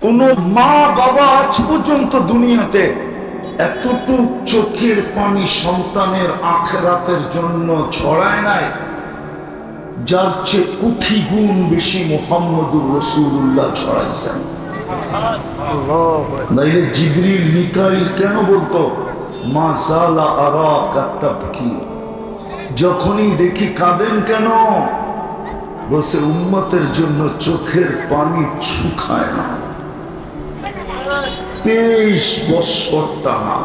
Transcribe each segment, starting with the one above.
কোন মা বাবা আজ পর্যন্ত দুনিয়াতে এতটুক চোখের পানি সন্তানের আখিরাতের জন্য ছড়ায় নাই যার চেয়ে কোটি গুণ বেশি মুহাম্মদুর রাসূলুল্লাহ ছড়াইছেন। নাইলে জিবরিল মিকাইল কেন বলতো মা সালা আরাকা তাবকি, যখনই দেখি কাঁদেন কেন? বসে উম্মতের জন্য চোখের পানি শুকায় না। 23 বছর টানা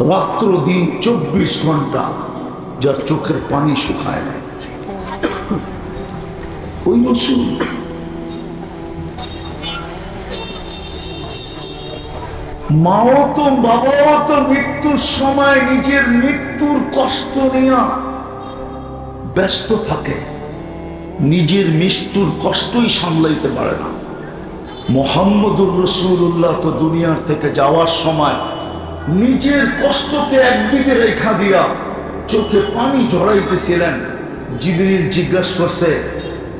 রাত্র দিন 24 ঘন্টা যার চোখের পানি শুকায় না, ওই রাসূল। মাও তো বাবাও তো মৃত্যুর সময় নিজের মৃত্যুর কষ্ট নিয়ে ব্যস্ত থাকে, নিজের মৃত্যুর কষ্টই সামলাইতে পারে না। মুহাম্মদুর রাসূলুল্লাহ তো দুনিয়ার থেকে যাওয়ার সময় নিজের কষ্টকে একদিকে রেখা দিয়া চোখে পানি ঝরাইতেছিলেন। জিবরিল জিজ্ঞাসা করছে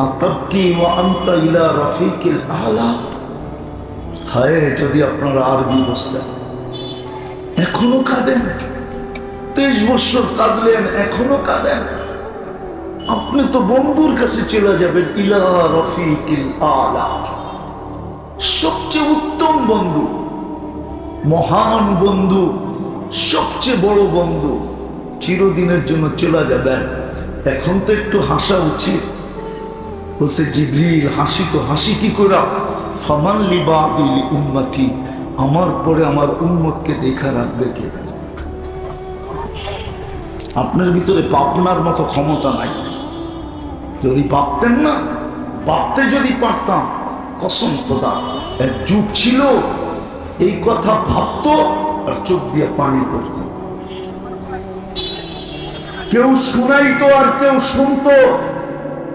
আতাবকি ওয়া আনতা ইলা রাফিকিল আলা। হায়, যদি আপনারা আরবি বুঝতেন। এখনো কাঁদেন, 23 বছর কাঁদলেন, এখনো কাঁদেন। আপনি তো বন্ধুর কাছে চলে যাবেন, ইলা রাফিকিল আলা, সবচেয়ে উত্তম বন্ধু, মহান বন্ধু, সবচেয়ে বড় বন্ধু, চিরদিনের জন্য চলে যাবেন। এখন তো একটু হাসা উচিত। বলছে জিবরিল হাসি তো হাসি কি করে? ফামান লিবাদি উম্মতি, আমার পরে আমার উম্মতকে দেখা রাখবে কে? আপনার ভিতরে ভাবনার মতো ক্ষমতা নাই। যদি ভাবতেন না, ভাবতে যদি পারতাম, কসম খোদা এক যুগ ছিল এই কথা ভাবতো আর চোখ দিয়ে পানি করত। কেউ শুনাইতো আর কেউ শুনতো।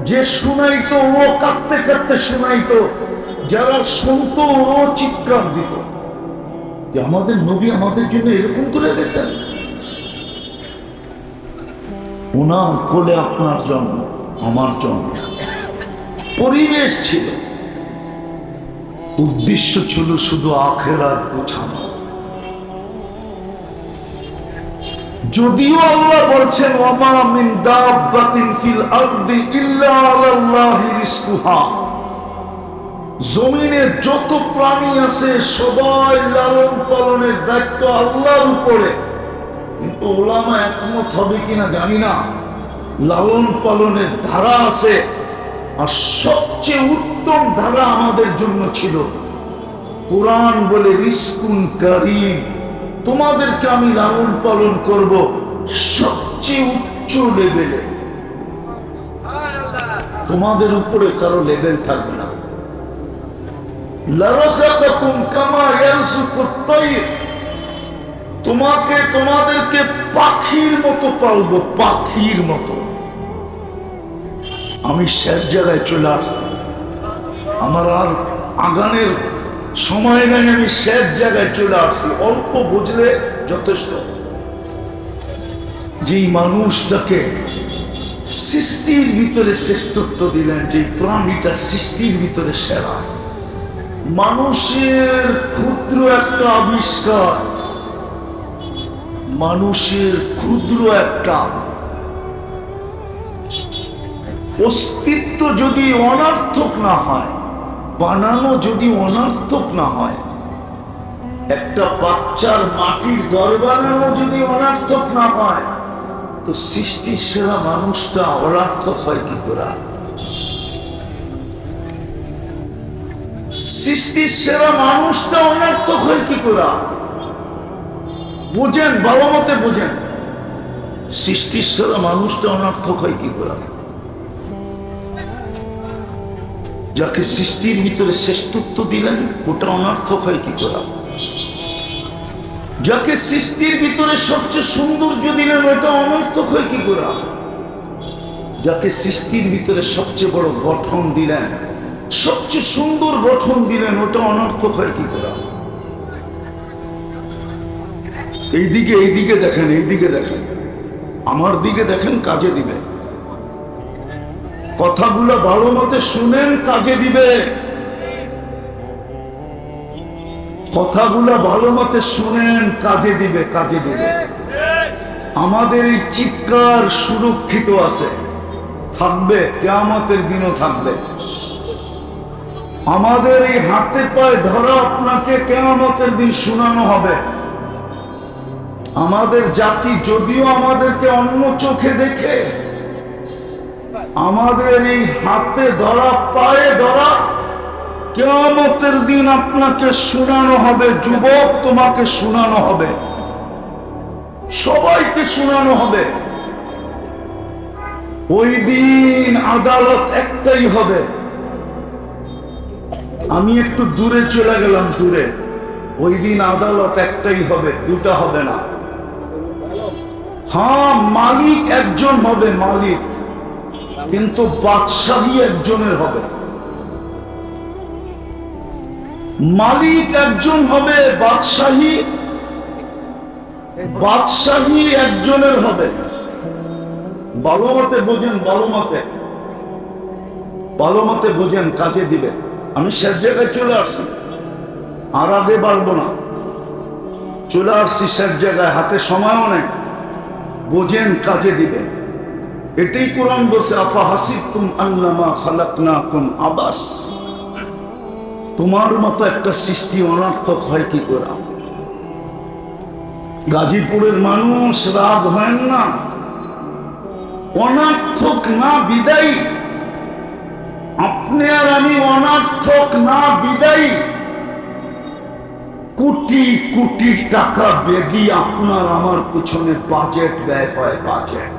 যে শুনাইতো ও কাঁদতে কাঁদতে শুনাইতো, যারা শুনতো ও চিৎকার দিত যে আমাদের নবী আমাদের জন্য এরকম করে গেছেন। ওনার কোলে আপনার জন্ম, আমার জন্ম, পরিবেশ ছিল, উদ্দেশ্য ছিল শুধু আখিরাত গোছানো। যদিও আল্লাহ বলছেন ওয়ামা মিন দাব্বাতিন ফিল আরদি ইল্লা আলাল্লাহি রিজকুহা, জমিনে যত প্রাণী আছে সবাই লালন পালনের দায়িত্ব আল্লাহর উপরে। কিন্তু ওলামা একমত হবে কিনা জানি না, লালন পালনের ধারা আছে, আর সবচেয়ে উত্তম ধারা আমাদের জন্য ছিল কোরআন বলে রিজকুন কারীম, তোমাদেরকে আমি লালন পালন করব সবচেয়ে উচ্চ লেভেলে। তোমাদের উপরে কারো লেভেল থাকবে না। লারাযাকাকুম কামা ইয়ারযুকুত তায়র, তোমাদেরকে পাখির মতো পালবো, পাখির মতো। আমি শেষ জায়গায় চলে আসছি, আমার আর আগানের সময় নাই, আমি শেষ জায়গায় চলে আসছি। অল্প বুঝলে যথেষ্ট। যেই মানুষটাকে সৃষ্টির ভিতরে শ্রেষ্ঠত্ব দিলেন, যে প্রাণীটা সৃষ্টির ভিতরে সেরা, মানুষের ক্ষুদ্র একটা আবিষ্কার, মানুষের ক্ষুদ্র একটা অস্তিত্ব যদি অনর্থক না হয়, বানানো যদি অনর্থক না হয়, একটা বাচ্চার মাটির ঘর বানানো যদি অনর্থক না হয়, তো সৃষ্টির সেরা মানুষটা অনর্থক হয় কি করে? সৃষ্টির সেরা মানুষটা অনর্থক হয় কি করে? বুঝেন, ভালো মতে বুঝেন, সৃষ্টির সেরা মানুষটা অনর্থক হয় কি করে? যাকে সৃষ্টির ভিতরে শ্রেষ্ঠত্ব দিলেন ওটা অনর্থক হয় কি করে? যাকে সৃষ্টির ভিতরে সবচেয়ে সৌন্দর্য দিলেন ওটা অনর্থক হয় কি করে? যাকে সৃষ্টির ভিতরে সবচেয়ে বড় গঠন দিলেন, সবচেয়ে সুন্দর গঠন দিলেন, ওটা অনর্থক হয় কি করে? এইদিকে দেখেন, এইদিকে দেখেন, আমার দিকে দেখেন, কাজে দিবে। কথাগুলো ভালো মতে শুনেন, কাজে দিবে। কথাগুলা ভালো মতে শুনেন, কাজে দিবে, কাজে দিবে। আমাদের এই চিৎকার সুরক্ষিত আছে, থাকবে, কিয়ামতের দিনও থাকবে। আমাদের এই হাতে পায়ে ধরা আপনাকে কিয়ামতের দিন শোনানো হবে। আমাদের জাতি যদিও আমাদেরকে অন্য চোখে দেখে, আমাদের এই হাতে ধরা পায়ে ধরা কিয়ামতের দিন আপনাকে শোনানো হবে। যুবক, তোমাকে শোনানো হবে, সবাইকে শোনানো হবে। ওই দিন আদালত একটাই হবে। আমি একটু দূরে চলে গেলাম, দূরে। ওই দিন আদালত একটাই হবে, দুটা হবে না। হ্যাঁ, মালিক একজন হবে, মালিক, কিন্তু বাদশাহী একজনের হবে। মালিক একজন হবে, বাদশাহী একজনের হবে। ভালো মতে বোঝেন, ভালো মতে বোঝেন, কাজে দিবে। আমি শেষ জায়গায় চলে আসছি, আর আগে বাড়বো না। চলে আসছি শেষ জায়গায়, হাতে সময়ও নেই। বোঝেন, কাজে দিবে। এটাই কোরআন বলছে, আফা হাসিবতুম আন্নামা খালাকনাকুম আবাস। তোমার মতো একটা সৃষ্টি অনর্থক হয় কি করে? গাজীপুরের মানুষ রাগ হয় না, অনর্থক না বিদায়ী। আপনি আর আমি অনর্থক না বিদায়ী। কোটি কোটি টাকা বেগি আপনার আমার পিছনে বাজেট ব্যয় হয়, বাজেট।